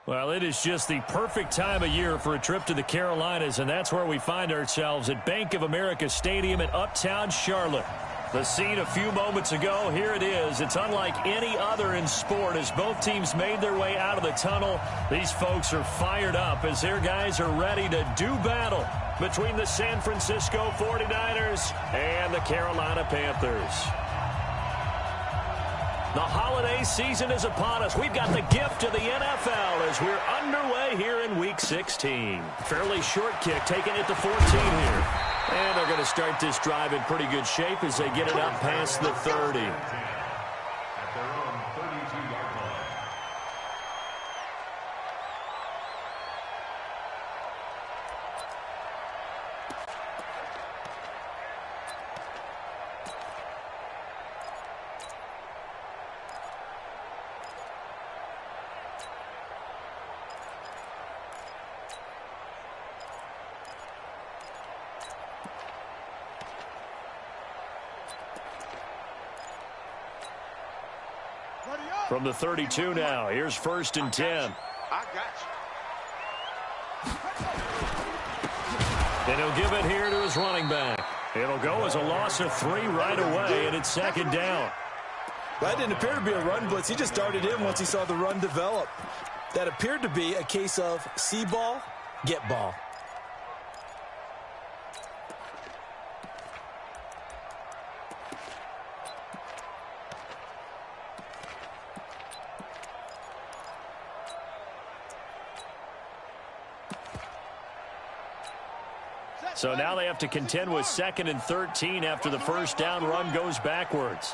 Well, it is just the perfect time of year for a trip to the Carolinas, and that's where we find ourselves at Bank of America Stadium in Uptown Charlotte. The scene a few moments ago, here it is. It's unlike any other in sport as both teams made their way out of the tunnel. These folks are fired up as their guys are ready to do battle between the San Francisco 49ers and the Carolina Panthers. The holiday season is upon us. We've got the gift of the NFL as we're underway here in Week 16. Fairly short kick, taking it to 14 here. And they're going to start this drive in pretty good shape as they get it up past the 30. From the 32 now, here's 1st and 10. I got you. And he'll give it here to his running back. It'll go as a loss of 3 right away, and it's 2nd down. That didn't appear to be a run blitz. He just darted in once he saw the run develop. That appeared to be a case of see ball, get ball. So now they have to contend with 2nd and 13 after the first down run goes backwards.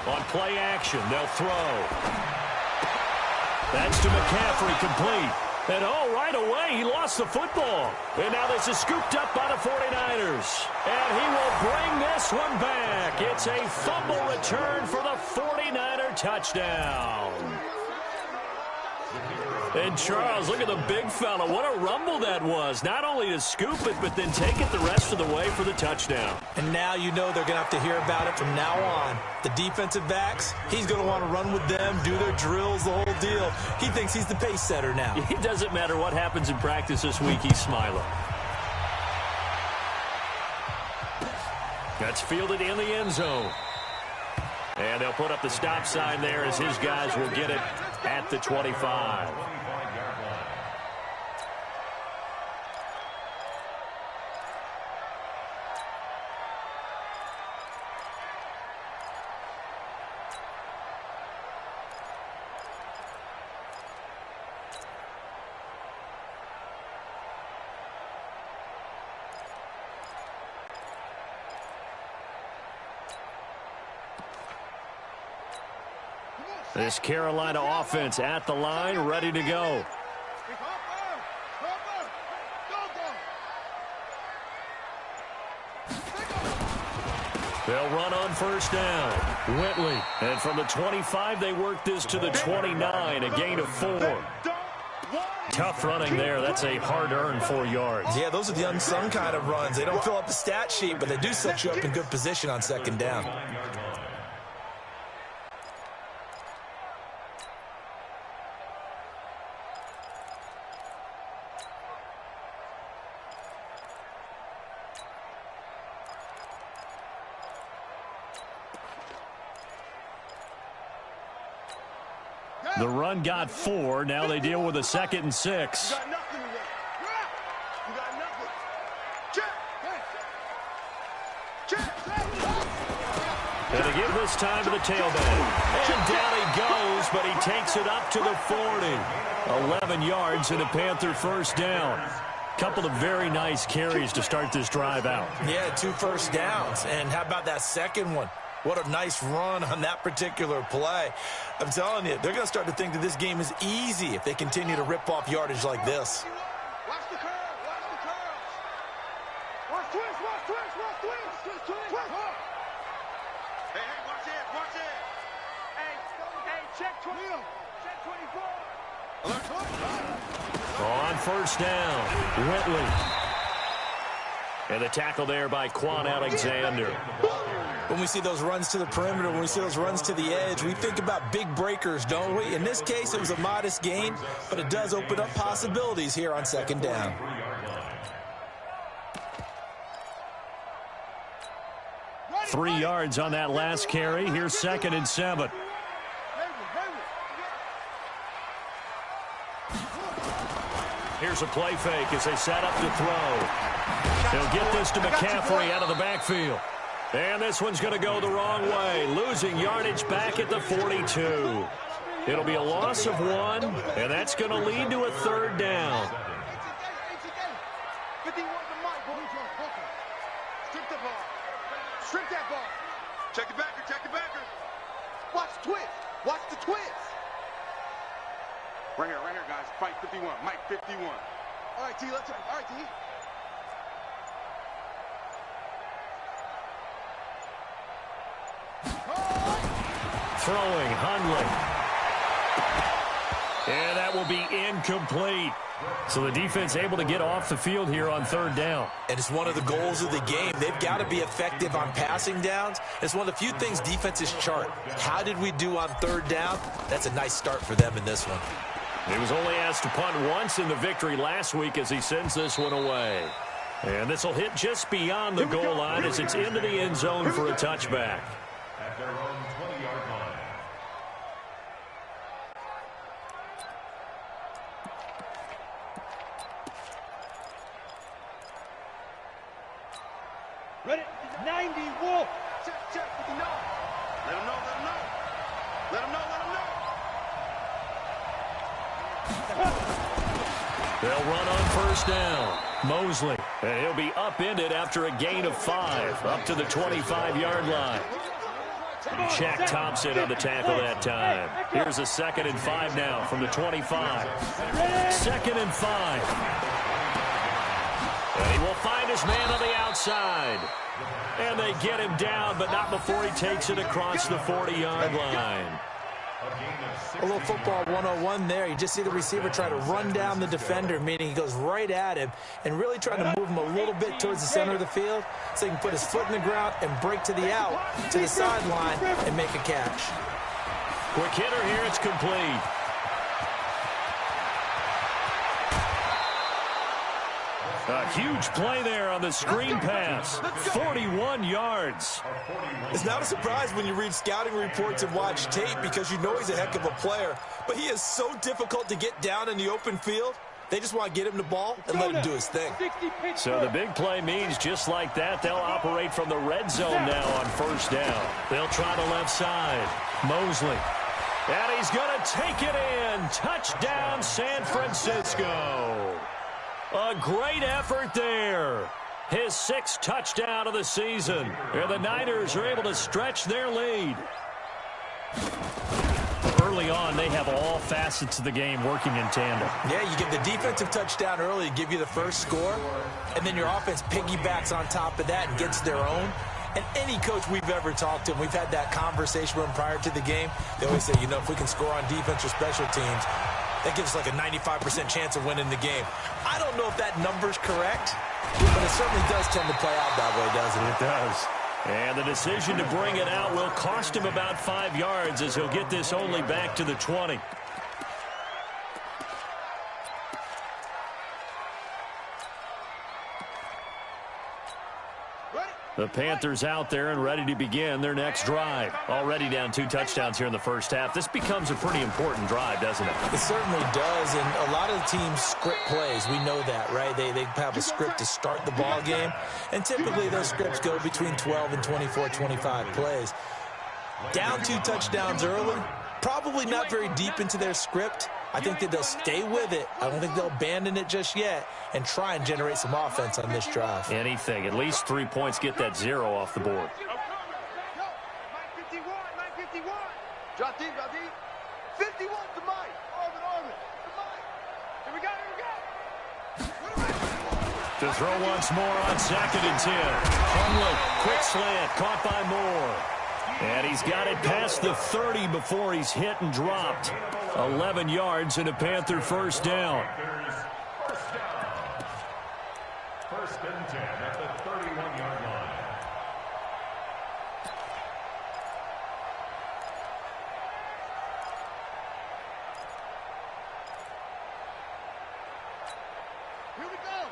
On play action, they'll throw. That's to McCaffrey, complete. And oh, right away, he lost the football. And now this is scooped up by the 49ers. And he will bring this one back. It's a fumble return for the 49er touchdown. And Charles, look at the big fella. What a rumble that was. Not only to scoop it, but then take it the rest of the way for the touchdown. And now you know they're going to have to hear about it from now on. The defensive backs, he's going to want to run with them, do their drills, the whole deal. He thinks he's the pace setter now. It doesn't matter what happens in practice this week, he's smiling. That's fielded in the end zone. And they'll put up the stop sign there as his guys will get it at the 25. This Carolina offense at the line, ready to go. They'll run on first down. Whitley. And from the 25, they work this to the 29, a gain of 4. Tough running there. That's a hard-earned 4 yards. Yeah, those are the unsung kind of runs. They don't fill up the stat sheet, but they do set you up in good position on 2nd down. The run got 4. Now they deal with a 2nd and 6. And they give this time to the tailback. And down he goes, but he takes it up to the 40. 11 yards and a Panther first down. Couple of very nice carries to start this drive out. Yeah, 2 first downs. And how about that second one? What a nice run on that particular play. I'm telling you, they're going to start to think that this game is easy if they continue to rip off yardage like this. Watch the curl. Watch the curls. Watch twist. Watch twist. Watch twist. Twist. Hey, watch it. Watch it. Hey, check 20. Check 24. On first down, Whitley. And the tackle there by Quan Alexander. When we see those runs to the perimeter, when we see those runs to the edge, we think about big breakers, don't we? In this case, it was a modest gain, but it does open up possibilities here on second down. Three yards on that last carry. Here's 2nd and 7. Here's a play fake as they set up to throw. He'll get this to McCaffrey out of the backfield. And this one's going to go the wrong way, losing yardage back at the 42. It'll be a loss of 1, and that's going to lead to a 3rd down. Strip that ball. Check the backer, check the backer. Watch the twist. Watch the twist. Right here, guys. Fight 51. Mike 51. All right, T, let's try. All right, T. Throwing, Hundley. And that will be incomplete. So the defense able to get off the field here on 3rd down. And it's one of the goals of the game. They've got to be effective on passing downs. It's one of the few things defenses chart. How did we do on 3rd down? That's a nice start for them in this one. He was only asked to punt once in the victory last week as he sends this one away. And this will hit just beyond the goal line as it's into the end zone for a touchback. At their own 20-yard line. Ready? 90, Wolf. Check, 59. Let him know, let him know. Let him know, let him know. They'll run on 1st down. Mosley. And he'll be upended after a gain of 5 up to the 25-yard line. Shaq Thompson on the tackle that time. Here's a 2nd and 5 now from the 25. 2nd and 5. And he will find his man on the outside. And they get him down, but not before he takes it across the 40-yard line. A little football 101 there. You just see the receiver try to run down the defender, meaning he goes right at him and really trying to move him a little bit towards the center of the field so he can put his foot in the ground and break to the out, to the sideline, and make a catch. Quick hitter here. It's complete. A huge play there on the screen pass. 41 yards. It's not a surprise when you read scouting reports and watch tape because you know he's a heck of a player. But he is so difficult to get down in the open field. They just want to get him the ball and let him do his thing. So the big play means just like that, they'll operate from the red zone now on 1st down. They'll try the left side. Mosley. And he's going to take it in. Touchdown, San Francisco. A great effort there. His 6th touchdown of the season. And the Niners are able to stretch their lead. Early on, they have all facets of the game working in tandem. Yeah, you get the defensive touchdown early to give you the first score, and then your offense piggybacks on top of that and gets their own. And any coach we've ever talked to, and we've had that conversation with them prior to the game, they always say, you know, if we can score on defense or special teams, that gives us like a 95% chance of winning the game. I don't know if that number's correct, but it certainly does tend to play out that way, doesn't it? It does. And the decision to bring it out will cost him about 5 yards as he'll get this only back to the 20. The Panthers out there and ready to begin their next drive. Already down 2 touchdowns here in the first half. This becomes a pretty important drive, doesn't it? It certainly does, and a lot of the teams script plays. We know that, right? They have a script to start the ball game, and typically those scripts go between 12 and 24, 25 plays. Down 2 touchdowns early, probably not very deep into their script. I think that they'll stay with it. I don't think they'll abandon it just yet and try and generate some offense on this drive. Anything. At least 3 points, get that 0 off the board. 51. Drop deep. 51 to Mike. Arvin. To Mike. Here we go. To throw once more on 2nd and 10. Hundley, quick slant, caught by Moore. And he's got it past the 30 before he's hit and dropped. 11 yards and a Panther first down. First and 10 at the 31-yard line.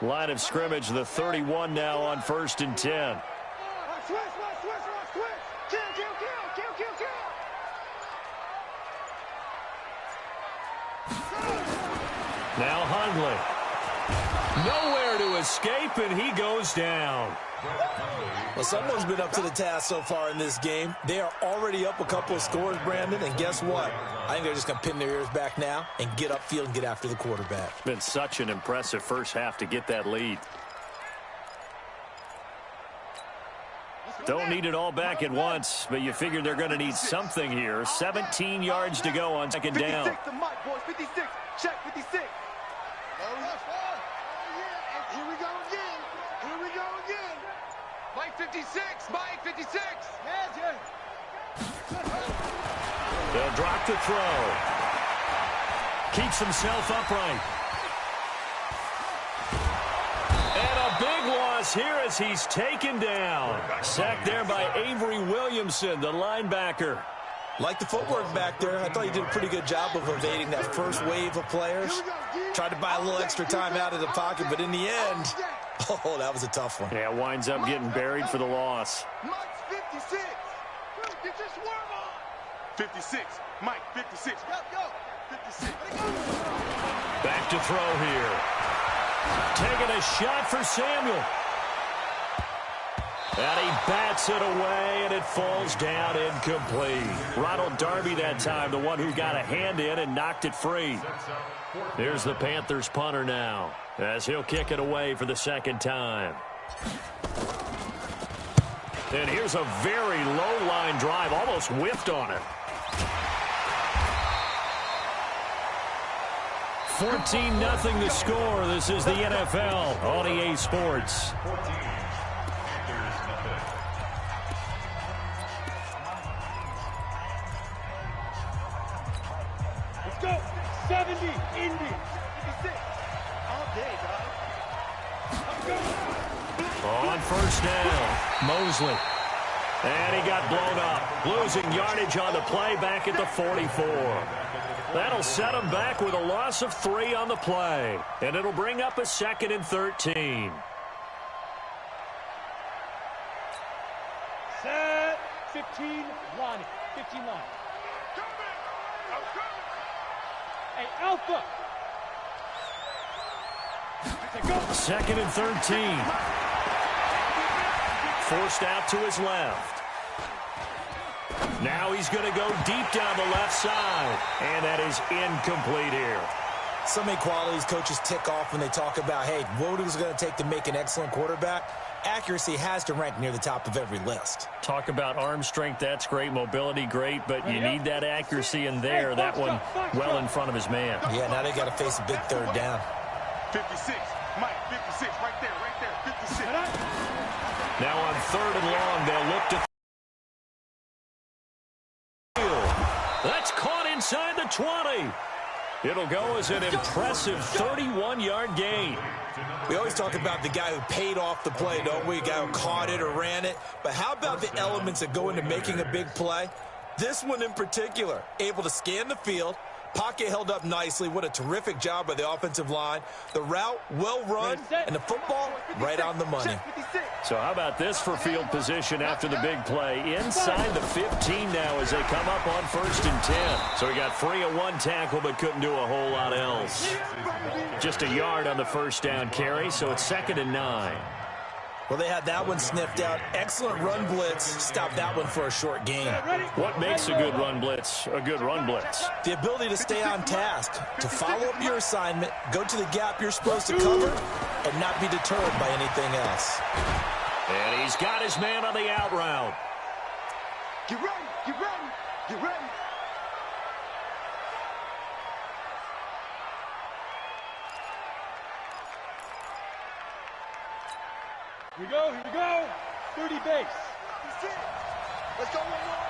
Line of scrimmage, the 31 now on 1st and 10. Switch. Kill. Now Hundley. Nowhere to escape, and he goes down. Well, someone's been up to the task so far in this game. They are already up a couple of scores, Brandon, and guess what? I think they're just going to pin their ears back now and get upfield and get after the quarterback. Been such an impressive first half to get that lead. Don't need it all back at once, but you figure they're going to need something here. 17 yards to go on 2nd down. 56 to Mike, boys. 56. Check 56. Here we go again. Mike 56. Mike 56. They'll drop the throw. Keeps himself upright. And a big loss here as he's taken down. Sacked there by Avery Williamson, the linebacker. Like the footwork back there, I thought he did a pretty good job of evading that first wave of players. Tried to buy a little extra time out of the pocket, but in the end, oh, that was a tough one. Yeah, winds up getting buried for the loss. Mike's 56. Get your swerve on. 56. Mike 56. Go. 56. Back to throw here. Taking a shot for Samuel. And he bats it away, and it falls down incomplete. Ronald Darby that time, the one who got a hand in and knocked it free. Here's the Panthers punter now, as he'll kick it away for the 2nd time. And here's a very low-line drive, almost whiffed on it. 14-0 the score. This is the NFL on EA Sports. Let's go. 70. Indy. 56. All day, dog. Let's go. On 1st down, Mosley. And he got blown up. Losing yardage on the play back at the 44. That'll set him back with a loss of 3 on the play. And it'll bring up a 2nd and 13. Set. 15 line. 15 line. Hey, Alpha. 2nd and 13. Forced out to his left. Now he's going to go deep down the left side. And that is incomplete here. So many qualities coaches tick off when they talk about, hey, what is it going to take to make an excellent quarterback? Accuracy has to rank near the top of every list. Talk about arm strength, that's great. Mobility, great. But you need that accuracy in there. That one well in front of his man. Yeah, now they got to face a big 3rd down. 56. Mike 56. Right there. 56. Now on 3rd and long, they'll look to that's caught inside the 20. It'll go as an impressive 31-yard gain. We always talk about the guy who paid off the play, don't we? A guy who caught it or ran it. But how about the elements that go into making a big play? This one in particular, able to scan the field. Pocket held up nicely. What a terrific job by the offensive line. The route, well run, and the football, right on the money. So how about this for field position after the big play? Inside the 15 now as they come up on 1st and 10. So he got free of 1 tackle but couldn't do a whole lot else. Just a yard on the 1st down carry, so it's 2nd and 9. Well, they had that one sniffed out. Excellent run blitz. Stopped that one for a short gain. What makes a good run blitz a good run blitz? The ability to stay on task, to follow up your assignment, go to the gap you're supposed to cover, and not be deterred by anything else. And he's got his man on the out route. Get ready. Get ready. Get ready. Here we go. 30 base. That's it. Let's go one more.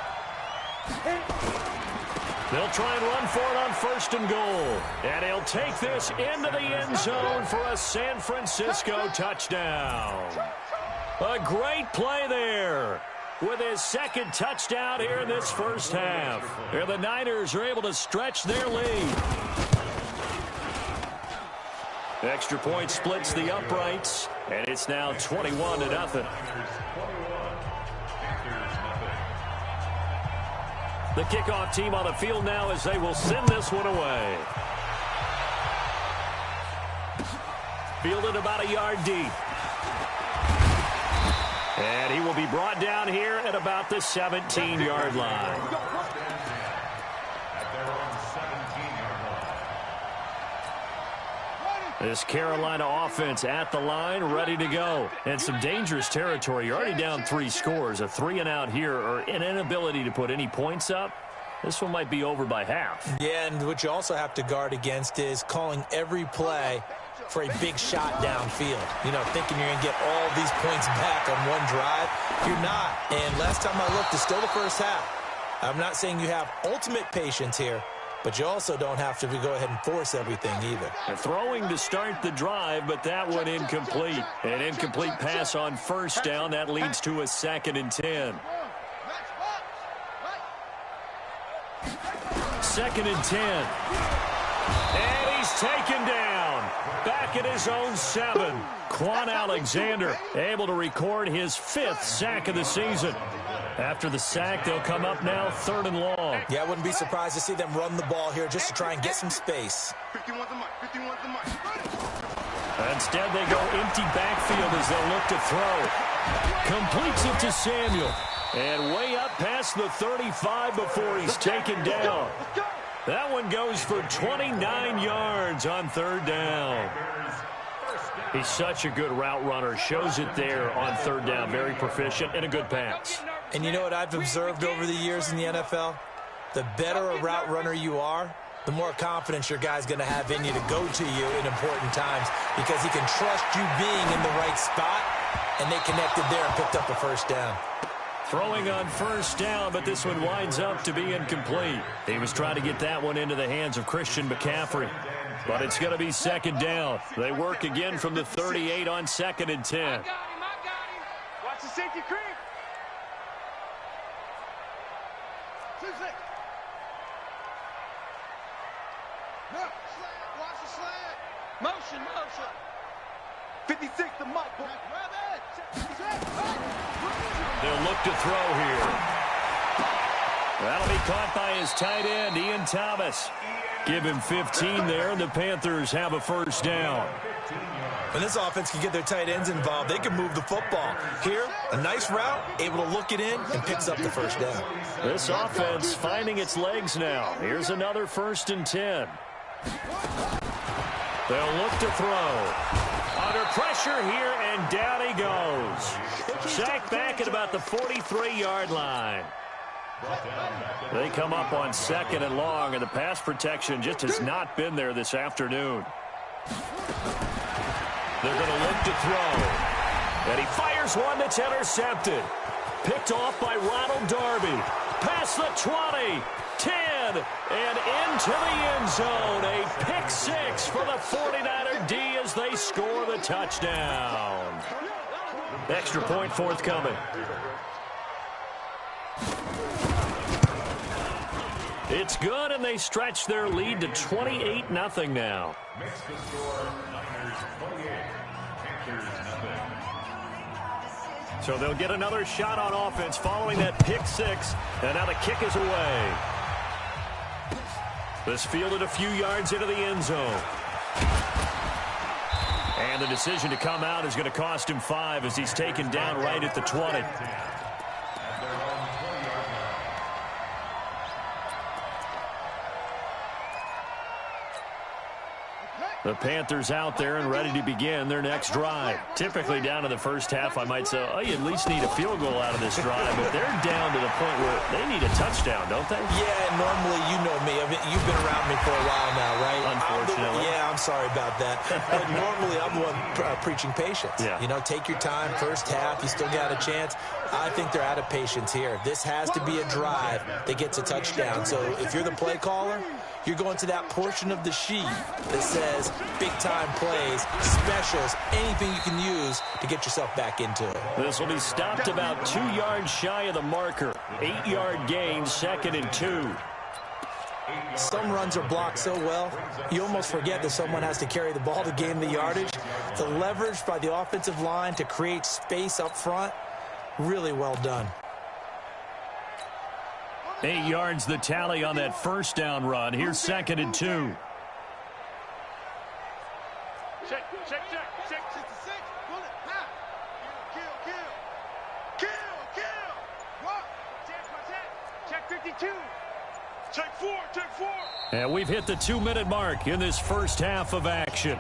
They'll try and run for it on 1st and goal. And he'll take this into the end zone for a San Francisco touchdown. A great play there with his 2nd touchdown here in this first half. And the Niners are able to stretch their lead. Extra point splits the uprights, and it's now 21-0. The kickoff team on the field now as they will send this one away. Fielded about a yard deep. And he will be brought down here at about the 17-yard line. This Carolina offense at the line, ready to go. And some dangerous territory. You're already down 3 scores. A 3-and-out here, or an inability to put any points up. This one might be over by half. Yeah, and what you also have to guard against is calling every play for a big shot downfield. You know, thinking you're going to get all these points back on one drive. You're not. And last time I looked, it's still the first half. I'm not saying you have ultimate patience here, but you also don't have to go ahead and force everything either. And throwing to start the drive, but that one incomplete. An incomplete pass on first down. That leads to a 2nd and 10. 2nd and 10. And he's taken down. Back at his own 7. Quan Alexander able to record his 5th sack of the season. After the sack, they'll come up now 3rd and long. Yeah, I wouldn't be surprised to see them run the ball here just to try and get some space. 51's the mic. 51's the mic. Instead, they go empty backfield as they look to throw. Completes it to Samuel. And way up past the 35 before he's taken down. That one goes for 29 yards on 3rd down. He's such a good route runner. Shows it there on 3rd down. Very proficient and a good pass. And you know what I've observed over the years in the NFL? The better a route runner you are, the more confidence your guy's going to have in you to go to you in important times because he can trust you being in the right spot, and they connected there and picked up the 1st down. Throwing on 1st down, but this one winds up to be incomplete. He was trying to get that one into the hands of Christian McCaffrey. But it's going to be 2nd down. They work again from the 38 on 2nd and 10. I got him. Watch the safety creep. 2-6. No, slant. Watch the slant. Motion. 56, the mic. They'll look to throw here. That'll be caught by his tight end, Ian Thomas. Give him 15 there, and the Panthers have a 1st down. When this offense can get their tight ends involved, they can move the football. Here, a nice route, able to look it in, and picks up the 1st down. This offense finding its legs now. Here's another 1st and 10. They'll look to throw. Under pressure here, and down he goes. Sacked back at about the 43-yard line. They come up on 2nd and long, and the pass protection just has not been there this afternoon. They're going to look to throw. And he fires one that's intercepted. Picked off by Ronald Darby. Past the 20, 10, and into the end zone. A pick 6 for the 49er D as they score the touchdown. Extra point forthcoming. It's good, and they stretch their lead to 28-0 now. Makes the score Niners 28, Panthers nothing. So they'll get another shot on offense following that pick 6, and now the kick is away. This fielded a few yards into the end zone. And the decision to come out is going to cost him 5 as he's taken down right at the 20. The Panthers out there and ready to begin their next drive. Typically down to the first half, I might say, oh, you at least need a field goal out of this drive. But they're down to the point where they need a touchdown, don't they? Yeah, normally, you know me. I mean, you've been around me for a while now, right? Unfortunately. I'm sorry about that. But normally, I'm the one preaching patience. Yeah. You know, take your time. First half, you still got a chance. I think they're out of patience here. This has to be a drive that gets a touchdown. So if you're the play caller, you're going to that portion of the sheet that says big-time plays, specials, anything you can use to get yourself back into it. This will be stopped about 2 yards shy of the marker. 8-yard gain, 2nd and 2. Some runs are blocked so well, you almost forget that someone has to carry the ball to gain the yardage. The leverage by the offensive line to create space up front, really well done. 8 yards the tally on that first down run. Here's 2nd and 2. Check. 66. Pull it. Now. Kill. What? Check 52. Check 4. And we've hit the 2-minute mark in this first half of action.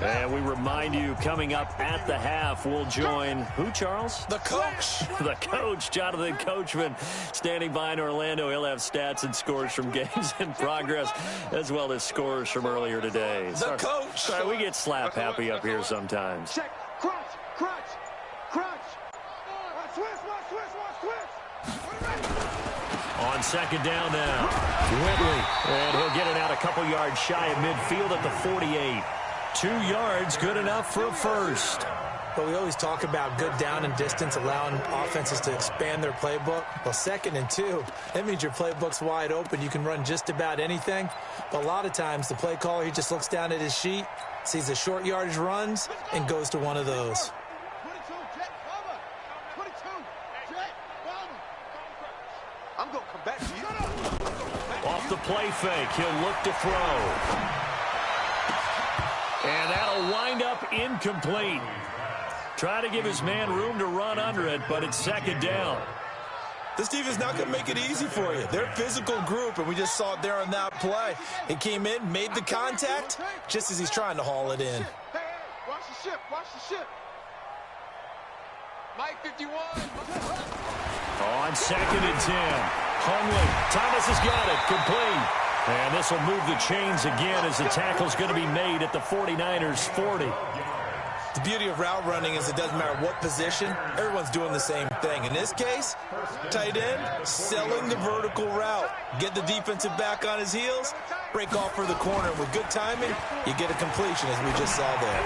And we remind you, coming up at the half, we'll join who, Charles? The coach. The coach, Jonathan Coachman, standing by in Orlando. He'll have stats and scores from games in progress, as well as scores from earlier today. The coach. Sorry, we get slap happy up here sometimes. Check. Crunch. Switch. On 2nd down now, Whitley. And he'll get it out a couple yards shy of midfield at the 48. 2 yards, good enough for a first. But we always talk about good down and distance, allowing offenses to expand their playbook. Well, 2nd and 2, that means your playbook's wide open. You can run just about anything. But a lot of times, the play caller, he just looks down at his sheet, sees the short yardage runs, and goes to one of those. 22, jet cover. 22, jet cover. I'm going to come back to you. Off the play fake, he'll look to throw. And that'll wind up incomplete. Try to give his man room to run under it, but it's 2nd down. This defense not going to make it easy for you. They're a physical group, and we just saw it there on that play. He came in, made the contact, just as he's trying to haul it in. Hey, watch the ship. Mike 51. On 2nd and 10. Hunley. Thomas has got it. Complete. And this will move the chains again as the tackle's going to be made at the 49ers 40. The beauty of route running is it doesn't matter what position, everyone's doing the same thing. In this case, tight end, selling the vertical route. Get the defensive back on his heels, break off for the corner. With good timing, you get a completion, as we just saw there.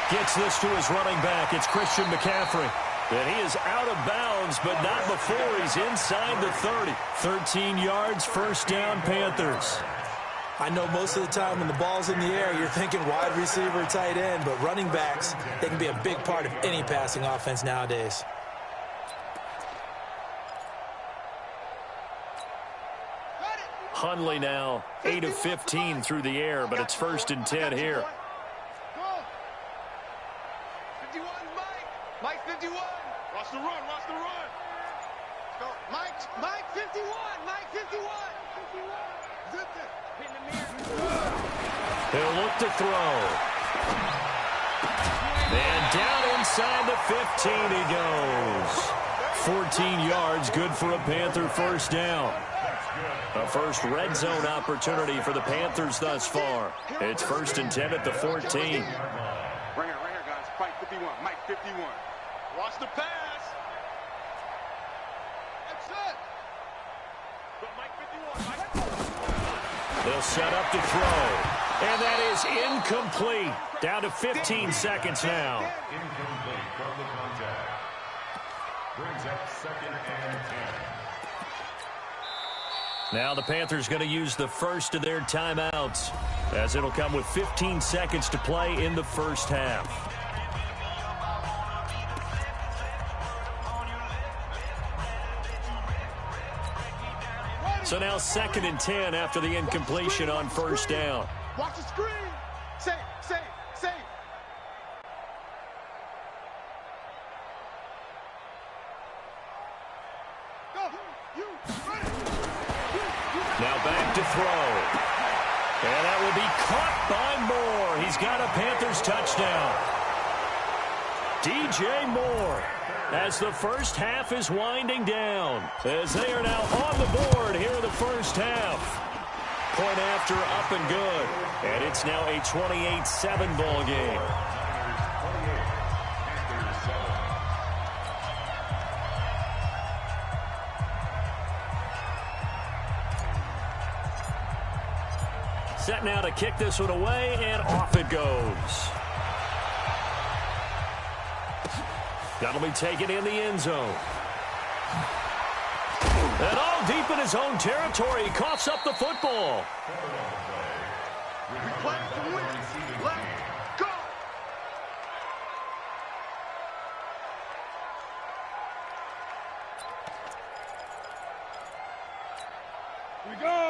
Gets this to his running back. It's Christian McCaffrey. And he is out of bounds, but not before he's inside the 30. 13 yards, first down, Panthers. I know most of the time when the ball's in the air, you're thinking wide receiver, tight end, but running backs, they can be a big part of any passing offense nowadays. Hunley now 8 of 15 through the air, but it's 1st and 10 here. 51, Mike 51. Watch the run. Go. Mike 51. Zip it. In the mirror. He'll look to throw. And down inside the 15 he goes. 14 yards, good for a Panther first down. A first red zone opportunity for the Panthers thus far. It's 1st and 10 at the 14. Right here, guys. Mike 51. Watch the pass. That's it. But Mike 51. They'll set up to throw. And that is incomplete. Down to 15 seconds now. Incomplete from the contact. Brings up 2nd and 10. Now the Panthers going to use the first of their timeouts, as it'll come with 15 seconds to play in the first half. So now 2nd and 10 after the incompletion on first down. Watch the screen. Safe. Go. You ready? Now back to throw. And that will be caught by Moore. He's got a Panthers touchdown. DJ Moore, as the first half is winding down, as they are now on the board here in the first half. Point after, up and good. And it's now a 28-7 ball game. Set now to kick this one away, and off it goes. That'll be taken in the end zone. And all deep in his own territory, he coughs up the football. We play to win. Let's go.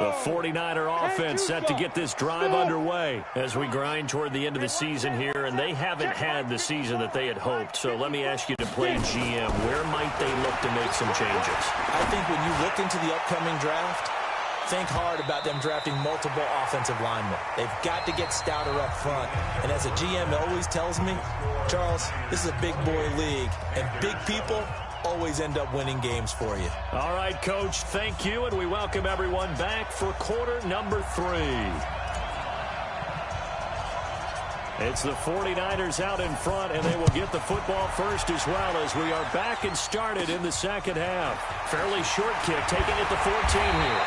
The 49er offense set to get this drive underway as we grind toward the end of the season here, and they haven't had the season that they had hoped. So let me ask you to play GM. Where might they look to make some changes? I think when you look into the upcoming draft, think hard about them drafting multiple offensive linemen. They've got to get stouter up front. And as a GM always tells me, Charles, this is a big boy league, and big people always end up winning games for you. All right, Coach, thank you, and we welcome everyone back for quarter number 3. It's the 49ers out in front, and they will get the football first as well as we are back and started in the second half. Fairly short kick, taking it to 14 here.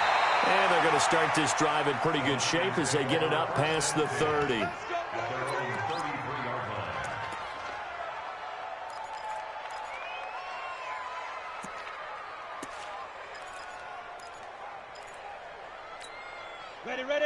And they're going to start this drive in pretty good shape as they get it up past the 30.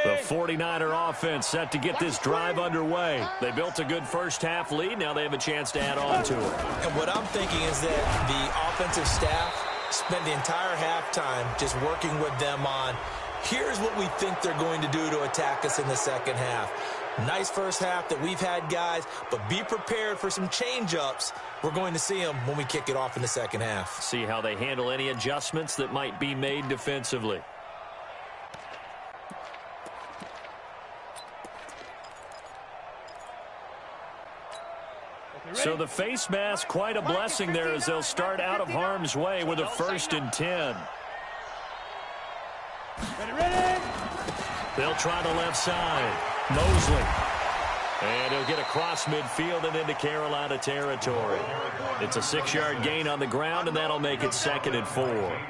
The 49er offense set to get this drive underway. They built a good first half lead. Now they have a chance to add on to it. And what I'm thinking is that the offensive staff spent the entire halftime just working with them on, here's what we think they're going to do to attack us in the second half. Nice first half that we've had, guys, but be prepared for some change-ups. We're going to see them when we kick it off in the second half. See how they handle any adjustments that might be made defensively. So the face mask, quite a blessing there as they'll start out of harm's way with a 1st and 10. Ready. They'll try the left side. Mosley. And he'll get across midfield and into Carolina territory. It's a 6-yard gain on the ground, and that'll make it 2nd and 4.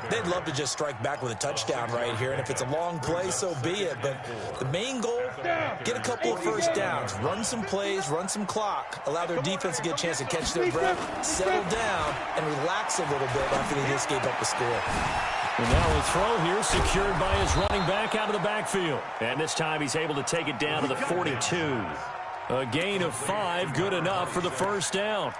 They'd love to just strike back with a touchdown right here, and if it's a long play, so be it. But the main goal, get a couple of first downs, run some plays, run some clock, allow their defense to get a chance to catch their breath, settle down, and relax a little bit after they just gave up a score. And now a throw here secured by his running back out of the backfield. And this time he's able to take it down to the 42. A gain of 5, good enough for the first down.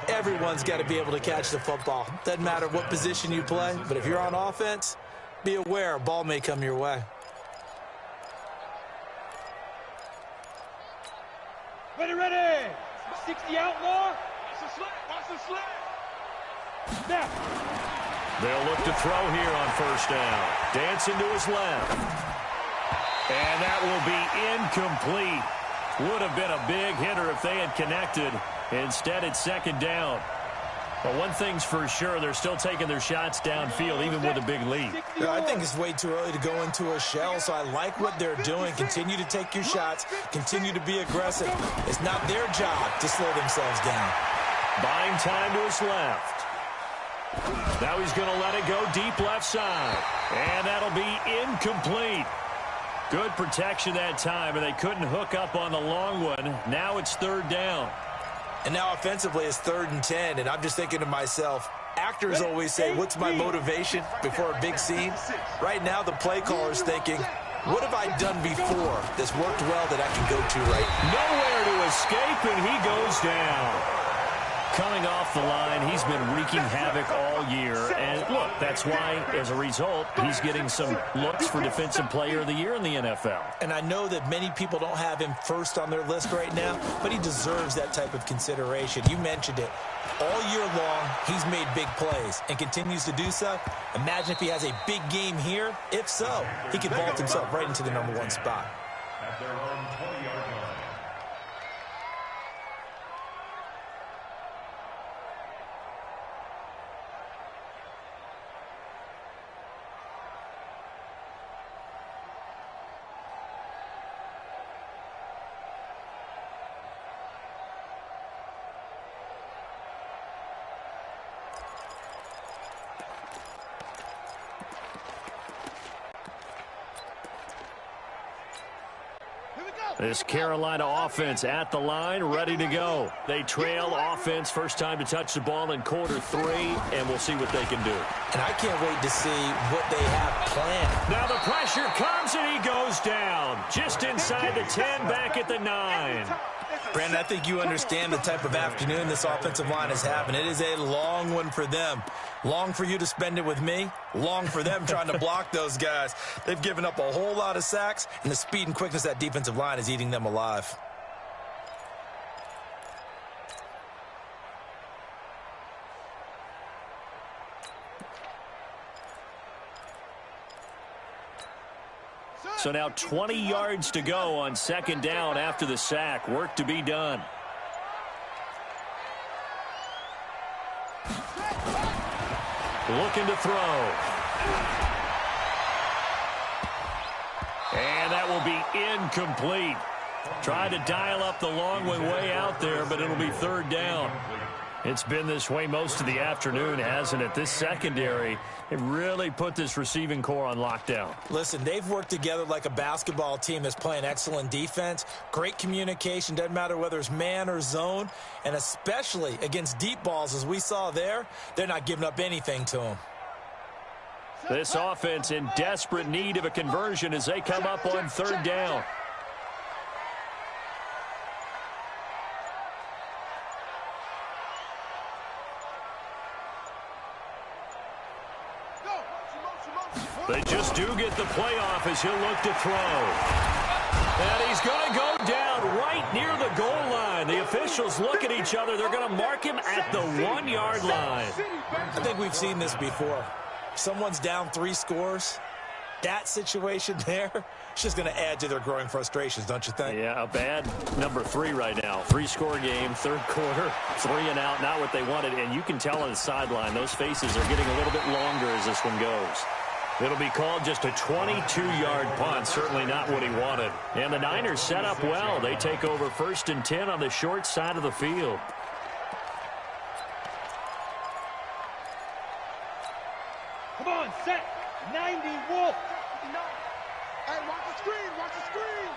Everyone's got to be able to catch the football. Doesn't matter what position you play, but if you're on offense, be aware a ball may come your way. Ready. 60 outlaw. Watch the slip. Snap. They'll look to throw here on first down. Dancing to his left. And that will be incomplete. Would have been a big hitter if they had connected. Instead, it's 2nd down. But one thing's for sure, they're still taking their shots downfield, even with a big lead. Yeah, I think it's way too early to go into a shell, so I like what they're doing. Continue to take your shots. Continue to be aggressive. It's not their job to slow themselves down. Buying time to his left. Now he's going to let it go deep left side. And that'll be incomplete. Good protection that time, and they couldn't hook up on the long one. Now it's 3rd down. And now offensively it's 3rd and 10, and I'm just thinking to myself, actors always say, what's my motivation before a big scene? Right now the play caller's thinking, what have I done before that's worked well that I can go to right now? Nowhere to escape, and he goes down. Coming off the line, he's been wreaking havoc all year. And look, that's why, as a result, he's getting some looks for Defensive Player of the Year in the NFL. And I know that many people don't have him first on their list right now, but he deserves that type of consideration. You mentioned it. All year long, he's made big plays and continues to do so. Imagine if he has a big game here. If so, he could vault himself right into the #1 spot. At their own 20-yard line. This Carolina offense at the line, ready to go. They trail offense, first time to touch the ball in quarter 3, and we'll see what they can do. And I can't wait to see what they have planned. Now the pressure comes, and he goes down. Just inside the 10, back at the 9. Brandon, I think you understand the type of afternoon this offensive line is having. It is a long one for them. Long for you to spend it with me. Long for them trying to block those guys. They've given up a whole lot of sacks, and the speed and quickness of that defensive line is eating them alive. So now 20 yards to go on second down after the sack. Work to be done. Looking to throw. And that will be incomplete. Tried to dial up the long one way out there, but it'll be third down. It's been this way most of the afternoon, hasn't it? This secondary, it really put this receiving core on lockdown. Listen, they've worked together like a basketball team that's playing excellent defense. Great communication, doesn't matter whether it's man or zone. And especially against deep balls, as we saw there, they're not giving up anything to them. This offense in desperate need of a conversion as they come up on third down. They just do get the playoff as he'll look to throw. And he's going to go down right near the goal line. The officials look at each other. They're going to mark him at the 1-yard line. I think we've seen this before. Someone's down 3 scores. That situation there, it's just going to add to their growing frustrations, don't you think? Yeah, a bad number 3 right now. 3-score game, third quarter, 3 and out, not what they wanted. And you can tell on the sideline, those faces are getting a little bit longer as this one goes. It'll be called just a 22-yard punt, certainly not what he wanted. And the Niners set up well. They take over 1st and 10 on the short side of the field. Come on, set. 90, Wolf. Hey, watch the screen, watch the screen.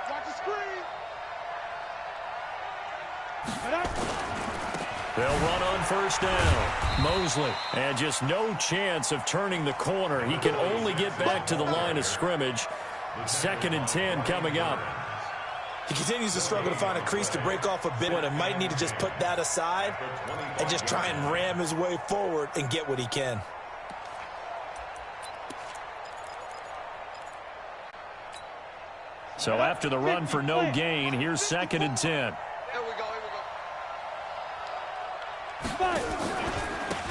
Watch the screen. They'll run on first down. Mosley, and just no chance of turning the corner. He can only get back to the line of scrimmage. 2nd and 10 coming up. He continues to struggle to find a crease to break off a bit, and might need to just put that aside and just try and ram his way forward and get what he can. So after the run for no gain, here's 2nd and 10. Here we go,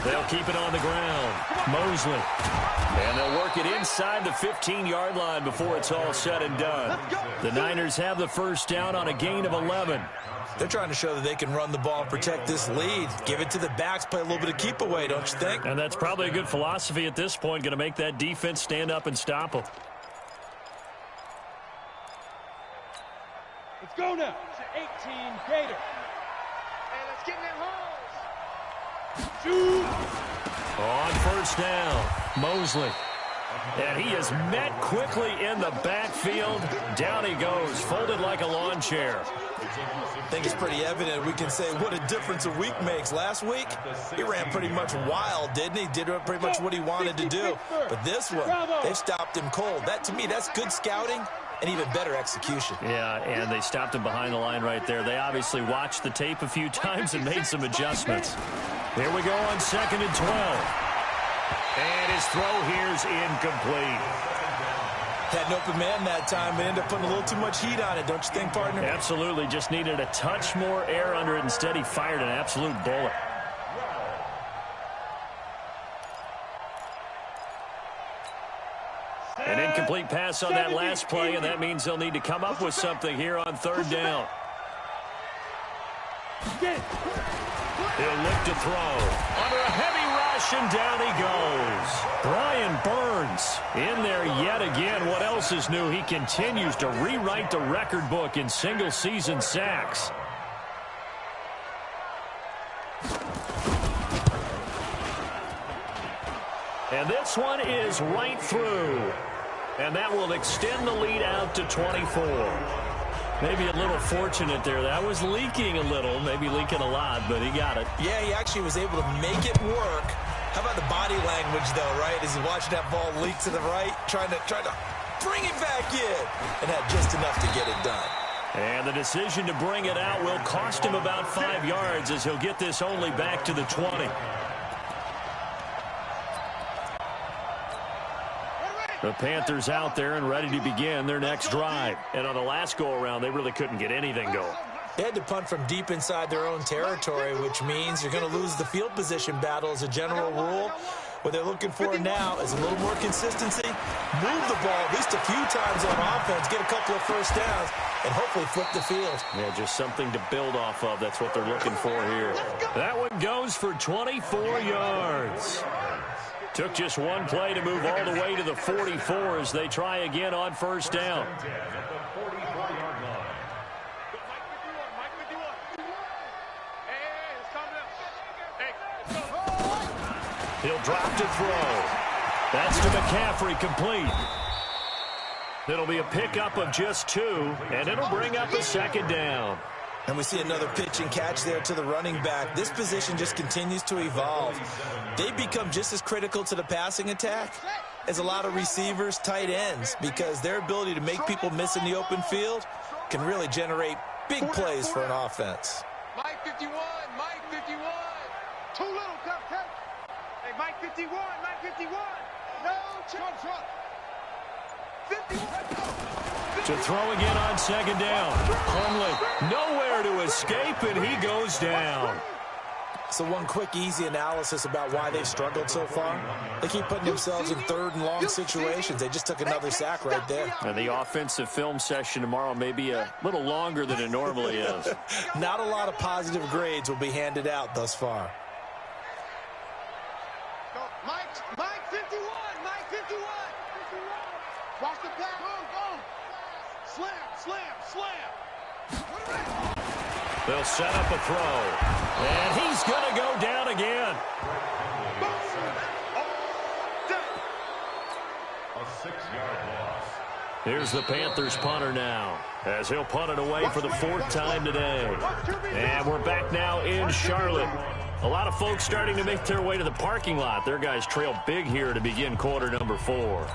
They'll keep it on the ground. Mosley. And they'll work it inside the 15-yard line before it's all said and done. The Niners have the first down on a gain of 11. They're trying to show that they can run the ball and protect this lead. Give it to the backs, play a little bit of keep away, don't you think? And that's probably a good philosophy at this point, going to make that defense stand up and stop them. Let's go now. It's 18 Gator. Hey, let's get in that holes. Shoot. On first down, Mosley. And he is met quickly in the backfield. Down he goes, folded like a lawn chair. I think it's pretty evident. We can say what a difference a week makes. Last week, he ran pretty much wild, didn't he? Did pretty much what he wanted to do. But this one, they've stopped him cold. That, to me, that's good scouting and even better execution. Yeah, and they stopped him behind the line right there. They obviously watched the tape a few times and made some adjustments. Here we go on 2nd and 12. And his throw here's incomplete. Had an open man that time, but ended up putting a little too much heat on it, don't you think, partner? Absolutely, just needed a touch more air under it. Instead, he fired an absolute bullet. An incomplete pass on that last play, and that means they'll need to come up with something here on third down. He'll look to throw. Under a heavy rush, and down he goes. Brian Burns in there yet again. What else is new? He continues to rewrite the record book in single-season sacks. And this one is right through. And that will extend the lead out to 24. Maybe a little fortunate there. That was leaking a little, maybe leaking a lot, but he got it. Yeah, he actually was able to make it work. How about the body language, though, right? As he's watching that ball leak to the right, trying to bring it back in, and had just enough to get it done. And the decision to bring it out will cost him about 5 yards as he'll get this only back to the 20. The Panthers out there and ready to begin their next drive. And on the last go-around, they really couldn't get anything going. They had to punt from deep inside their own territory, which means you're going to lose the field position battle as a general rule. What they're looking for now is a little more consistency, move the ball at least a few times on offense, get a couple of first downs, and hopefully flip the field. Yeah, just something to build off of. That's what they're looking for here. That one goes for 24 yards. Took just one play to move all the way to the 44 as they try again on first down. He'll drop to throw. That's to McCaffrey, complete. It'll be a pickup of just 2, and it'll bring up a second down. And we see another pitch and catch there to the running back. This position just continues to evolve. They become just as critical to the passing attack as a lot of receivers, tight ends, because their ability to make people miss in the open field can really generate big plays for an offense. Mike 51, Mike 51. Too little, cupcake. Hey, Mike 51, Mike 51. No, front. 51. To throw again on second down. Hundley nowhere to escape, and he goes down. So one quick, easy analysis about why they've struggled so far. They keep putting themselves in third and long situations. They just took another sack right there. And the offensive film session tomorrow may be a little longer than it normally is. Not a lot of positive grades will be handed out thus far. Mike 51, Mike 51. Watch the pass. Go. Slam. They'll set up a throw. And he's going to go down again. A 6-yard loss. Here's the Panthers punter now, as he'll punt it away for the 4th time today. And we're back now in Charlotte. A lot of folks starting to make their way to the parking lot. Their guys trail big here to begin quarter number 4.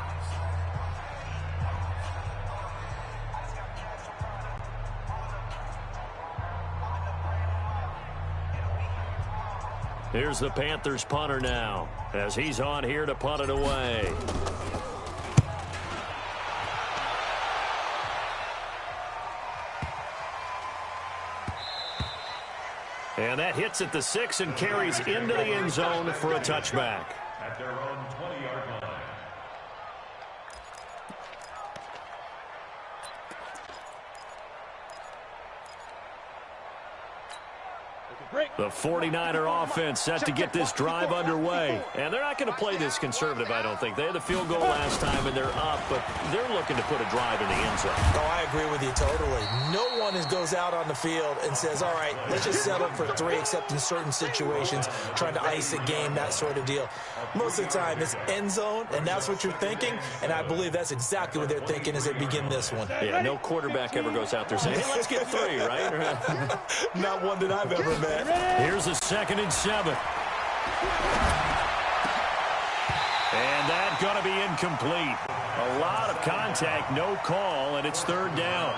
Here's the Panthers punter now, as he's on here to punt it away. And that hits at the 6 and carries into the end zone for a touchback. At their own 20-yard line. The 49er offense set to get this drive underway. And they're not going to play this conservative, I don't think. They had the field goal last time, and they're up, but they're looking to put a drive in the end zone. Oh, I agree with you totally. No one goes out on the field and says, all right, let's just settle for 3, except in certain situations, trying to ice a game, that sort of deal. Most of the time, it's end zone, and that's what you're thinking, and I believe that's exactly what they're thinking as they begin this one. Yeah, no quarterback ever goes out there saying, hey, let's get 3, right? Not one that I've ever met. Here's a 2nd and 7. And that's going to be incomplete. A lot of contact, no call, and it's 3rd down.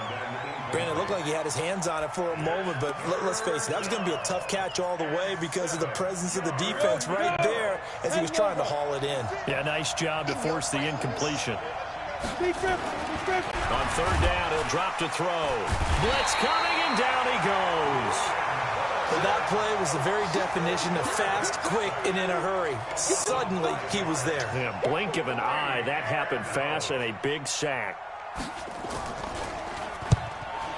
Brandon, it looked like he had his hands on it for a moment, but let's face it, that was going to be a tough catch all the way because of the presence of the defense right there as he was trying to haul it in. Yeah, nice job to force the incompletion. On 3rd down, he'll drop to throw. Blitz coming, and down he goes. Well, that play was the very definition of fast, quick, and in a hurry. Suddenly, he was there. Yeah, blink of an eye. That happened fast and a big sack.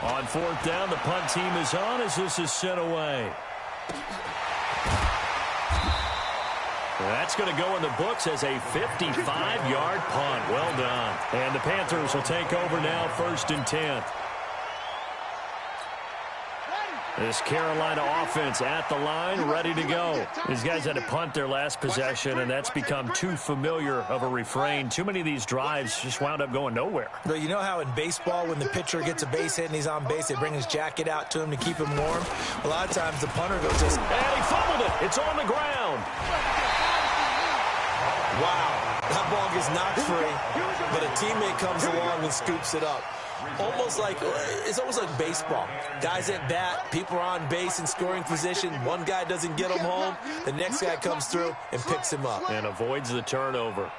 On 4th down, the punt team is on as this is sent away. That's going to go in the books as a 55-yard punt. Well done. And the Panthers will take over now, 1st and 10. This Carolina offense at the line, ready to go. These guys had to punt their last possession, and that's become too familiar of a refrain. Too many of these drives just wound up going nowhere. But you know how in baseball, when the pitcher gets a base hit and he's on base, they bring his jacket out to him to keep him warm? A lot of times the punter goes just... And he fumbled it. It's on the ground. Wow, that ball gets knocked free, but a teammate comes along and scoops it up. It's almost like baseball. Guys at bat, people are on base in scoring position. One guy doesn't get him home. The next guy comes through and picks him up. And avoids the turnover.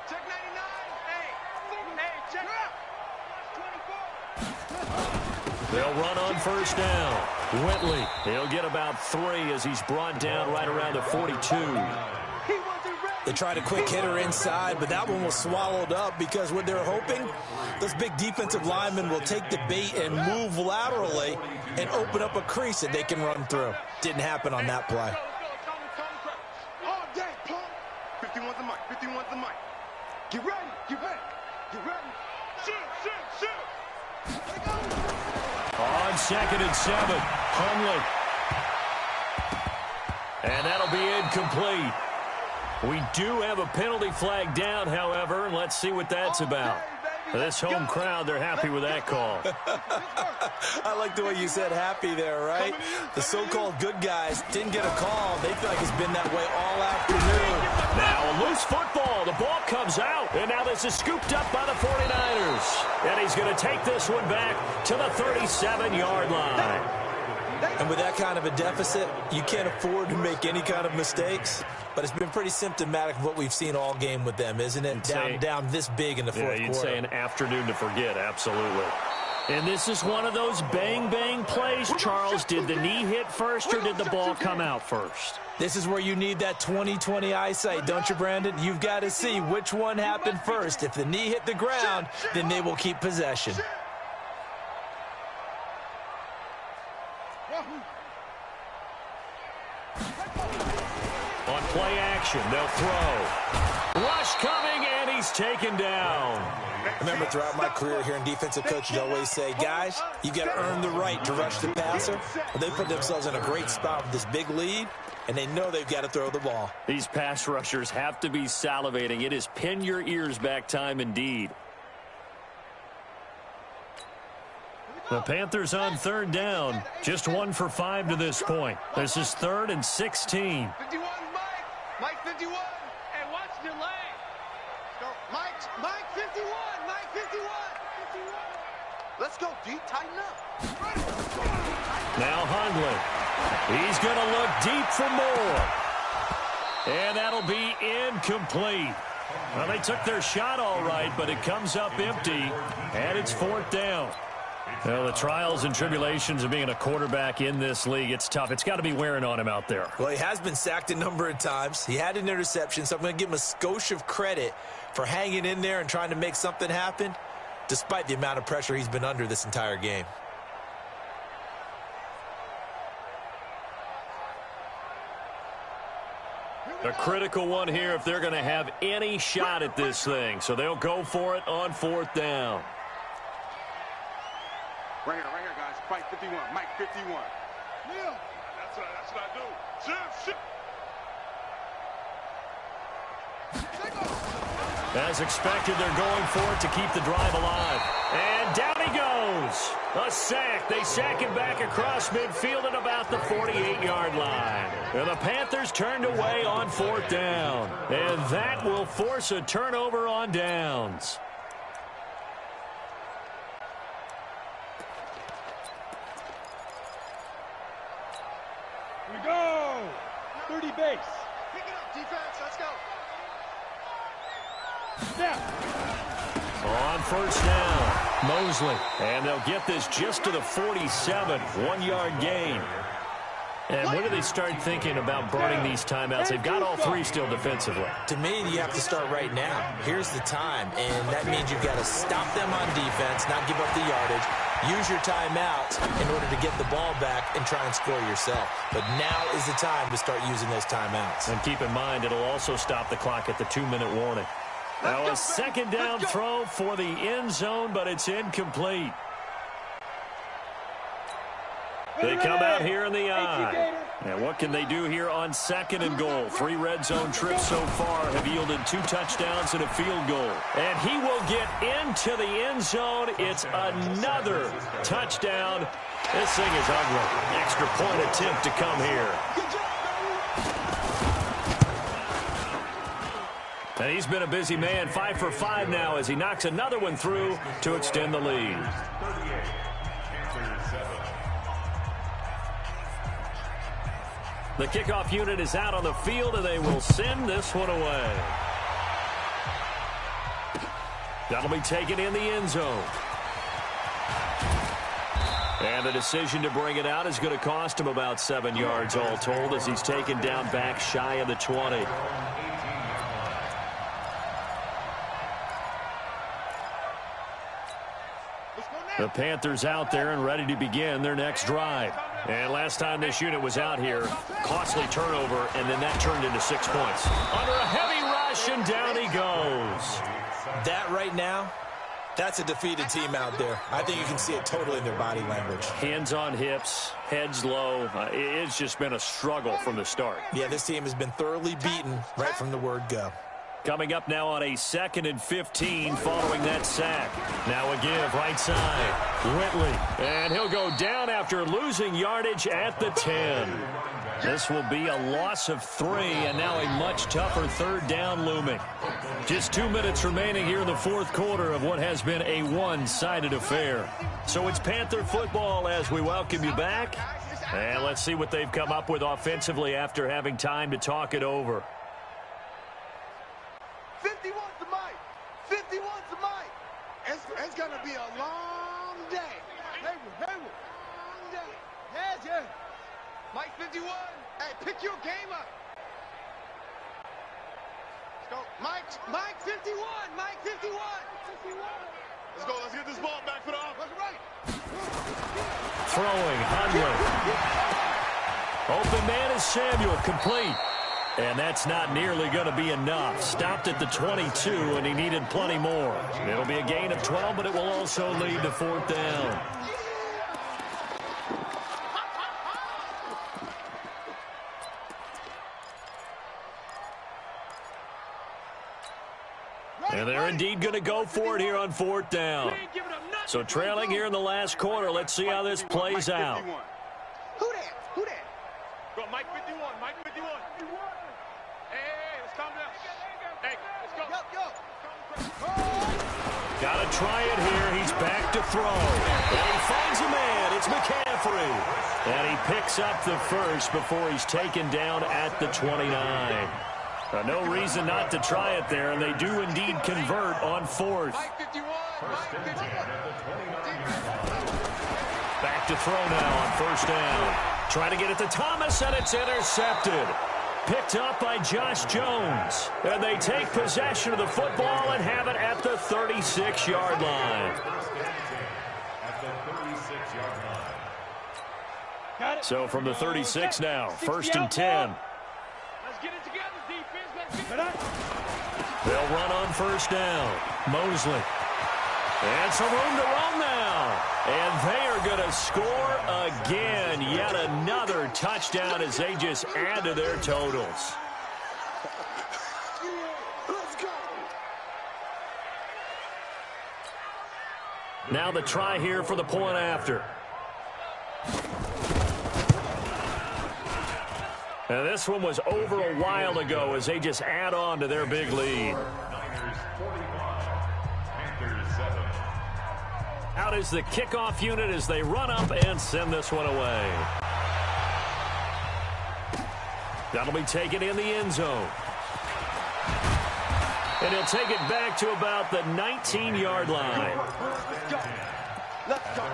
Check 99. Hey, check out. 24. They'll run on first down. Whitley, he'll get about 3 as he's brought down right around the 42. They tried a quick hitter inside, but that one was swallowed up because what they're hoping, those big defensive linemen will take the bait and move laterally and open up a crease that they can run through. Didn't happen on that play. All day, pump. 51's the mic. 51's the mic. Get ready. Get ready. Get ready. Shoot. On 2nd and 7, Hundley. And that'll be incomplete. We do have a penalty flag down, however, and let's see what that's about. This home crowd, they're happy with that call. I like the way you said happy there, right? The so-called good guys didn't get a call. They feel like it's been that way all afternoon. Now a loose football. The ball comes out, and now this is scooped up by the 49ers. And he's going to take this one back to the 37-yard line. And with that kind of a deficit, you can't afford to make any kind of mistakes. But it's been pretty symptomatic of what we've seen all game with them, isn't it? Down this big in the fourth quarter. You'd say an afternoon to forget, absolutely. And this is one of those bang-bang plays, Charles. Did the knee hit first or did the ball come out first? This is where you need that 20/20 eyesight, don't you, Brandon? You've got to see which one happened first. If the knee hit the ground, then they will keep possession. On play action, they'll throw. Rush coming, and he's taken down. Remember, throughout my career here in defensive coaches always say, guys, you've got to earn the right to rush the passer. Well, they put themselves in a great spot with this big lead, and they know they've got to throw the ball. These pass rushers have to be salivating. It is pin your ears back time indeed. The Panthers on 3rd down. Just 1 for 5 to this point. This is 3rd and 16. 51, Mike 51. And watch the lane. Go. Mike 51. Mike 51. 51. Let's go, D. Tighten up. Now Hundley. He's going to look deep for more. And that'll be incomplete. Well, they took their shot all right, but it comes up empty. And it's 4th down. Well, the trials and tribulations of being a quarterback in this league, it's tough. It's got to be wearing on him out there. Well, he has been sacked a number of times. He had an interception, so I'm going to give him a skosh of credit for hanging in there and trying to make something happen, despite the amount of pressure he's been under this entire game. A critical one here if they're going to have any shot at this thing. So they'll go for it on 4th down. Right here, guys. Mike 51. Mike 51. Yeah. That's what I do. Shoot. As expected, they're going for it to keep the drive alive. And down he goes. A sack. They sack him back across midfield at about the 48-yard line. And the Panthers turned away on 4th down. And that will force a turnover on downs. We go. 30 base. Pick it up, defense. Let's go. Snap. On 1st down, Mosley. And they'll get this just to the 47, 1-yard gain. And when do they start thinking about burning these timeouts? They've got all 3 still defensively. To me, you have to start right now. Here's the time, and that means you've got to stop them on defense, not give up the yardage, use your timeouts in order to get the ball back and try and score yourself. But now is the time to start using those timeouts. And keep in mind, it'll also stop the clock at the 2-minute warning. Now a 2nd down throw for the end zone, but it's incomplete. They come out here in the eye. And what can they do here on 2nd and goal? 3 red zone trips so far have yielded 2 touchdowns and a field goal. And he will get into the end zone. It's another touchdown. This thing is ugly. Extra point attempt to come here. And he's been a busy man, 5 for 5 now as he knocks another one through to extend the lead. The kickoff unit is out on the field, and they will send this one away. That'll be taken in the end zone. And the decision to bring it out is going to cost him about 7 yards all told as he's taken down back shy of the 20. The Panthers out there and ready to begin their next drive. And last time this unit was out here, costly turnover, and then that turned into 6 points. Under a heavy rush, and down he goes. That right now, that's a defeated team out there. I think you can see it totally in their body language. Hands on hips, heads low. It's just been a struggle from the start. Yeah, this team has been thoroughly beaten right from the word go. Coming up now on a 2nd and 15 following that sack. Now a give right side. Whitley. And he'll go down after losing yardage at the 10. This will be a loss of 3 and now a much tougher 3rd down looming. Just 2 minutes remaining here in the 4th quarter of what has been a one-sided affair. So it's Panther football as we welcome you back. And let's see what they've come up with offensively after having time to talk it over. 51's the mic. 51's the mic. It's going to be a long day. Haywood. Long day. Yeah. Mike 51. Hey, pick your game up. Let's go. Mike 51. Mike 51. Let's go. Let's get this ball back for the offense. Right. Throwing, Hundley. Open man is Samuel, complete. And that's not nearly going to be enough. Stopped at the 22, and he needed plenty more. It'll be a gain of 12, but it will also lead to 4th down. And they're indeed going to go for it here on 4th down. So trailing here in the last quarter, let's see how this plays out. Who that? Go, Mike 51. Mike 51. Hey, let's calm down. Hey, let's go. Got to try it here. He's back to throw. And he finds a man. It's McCaffrey. And he picks up the first before he's taken down at the 29. No reason not to try it there, and they do indeed convert on 4th. Back to throw now on 1st down. Trying to get it to Thomas, and it's intercepted. Picked up by Josh Jones. And they take possession of the football and have it at the 36-yard line. So from the 36 now, 1st and 10. Let's get it together, defense. They'll run on 1st down. Mosley. And some room to run now. And they are going to score again. Yet another touchdown as they just add to their totals. Now the try here for the point after. And this one was over a while ago as they just add on to their big lead. Out is the kickoff unit as they run up and send this one away. That'll be taken in the end zone. And he'll take it back to about the 19-yard line. Let's go.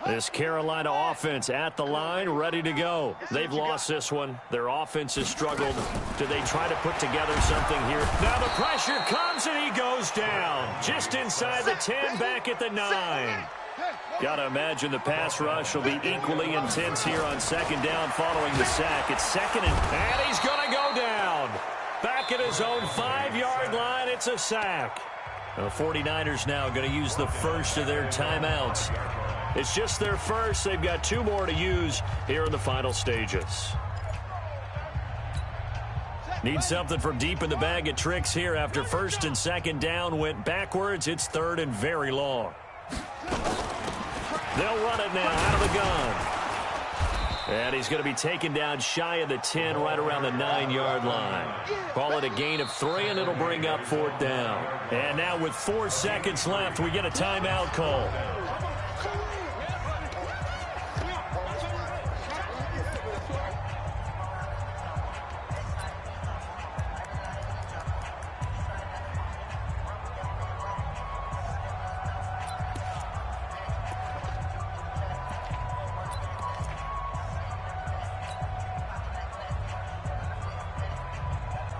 This Carolina offense at the line, ready to go. They've lost this one. Their offense has struggled. Do they try to put together something here? Now the pressure comes and he goes down. Just inside the 10, back at the 9. Got to imagine the pass rush will be equally intense here on second down following the sack. It's second and he's going to go down. Back at his own 5-yard line, it's a sack. The 49ers now going to use the first of their timeouts. It's just their first. They've got 2 more to use here in the final stages. Need something from deep in the bag of tricks here after first and second down went backwards. It's third and very long. They'll run it now out of the gun. And he's going to be taken down shy of the 10, right around the 9-yard line. Call it a gain of 3, and it'll bring up 4th down. And now with 4 seconds left, we get a timeout call.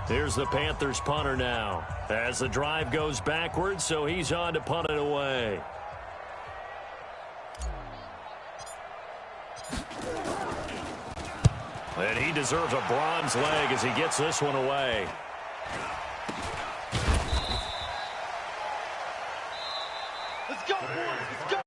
Here's the Panthers punter now as the drive goes backwards, so he's on to punt it away. And he deserves a bronze leg as he gets this one away. Let's go, boys. Let's go.